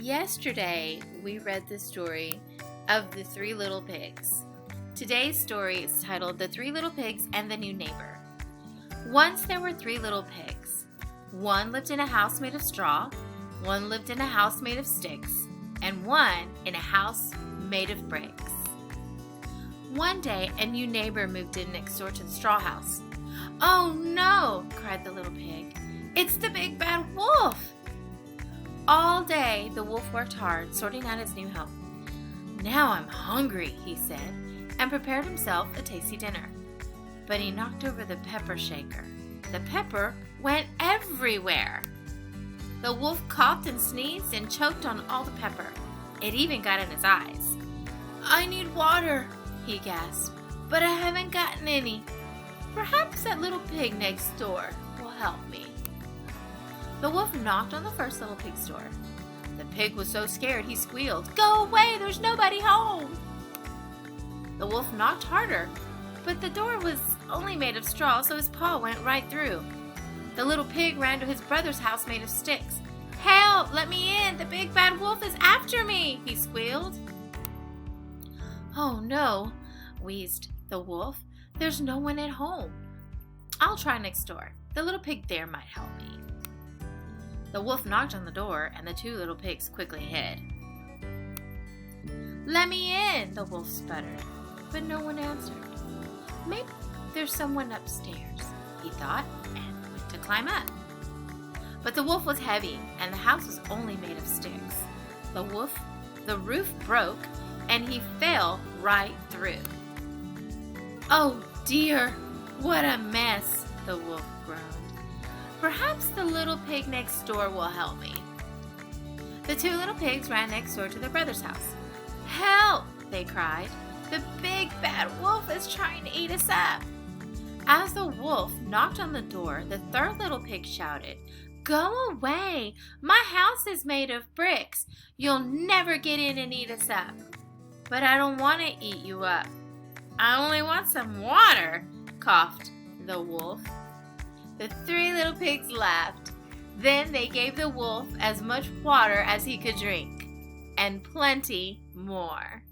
Yesterday, we read the story of the Three Little Pigs. Today's story is titled The Three Little Pigs and the New Neighbor. Once there were three little pigs. One lived in a house made of straw, one lived in a house made of sticks, and one in a house made of bricks. One day, a new neighbor moved in next door to the straw house. "Oh no!" cried the little pig. "It's the big bad wolf!" All day, the wolf worked hard, sorting out his new home. "Now I'm hungry," he said, and prepared himself a tasty dinner. But he knocked over the pepper shaker. The pepper went everywhere. The wolf coughed and sneezed and choked on all the pepper. It even got in his eyes. "I need water," he gasped, "but I haven't gotten any. Perhaps that little pig next door will help me." The wolf knocked on the first little pig's door. The pig was so scared he squealed, "Go away, there's nobody home." The wolf knocked harder, but the door was only made of straw, so his paw went right through. The little pig ran to his brother's house made of sticks. "Help, let me in, the big bad wolf is after me," he squealed. "Oh no," wheezed the wolf, "there's no one at home. I'll try next door. The little pig there might help me." The wolf knocked on the door, and the two little pigs quickly hid. "Let me in," the wolf sputtered, but no one answered. "Maybe there's someone upstairs," he thought, and went to climb up. But the wolf was heavy, and the house was only made of sticks. The roof broke, and he fell right through. "Oh dear, what a mess," the wolf groaned. "Perhaps the little pig next door will help me." The two little pigs ran next door to their brother's house. "Help!" they cried. "The big bad wolf is trying to eat us up." As the wolf knocked on the door, the third little pig shouted, "Go away! My house is made of bricks. You'll never get in and eat us up." "But I don't want to eat you up. I only want some water," coughed the wolf. The three little pigs laughed. Then they gave the wolf as much water as he could drink, and plenty more.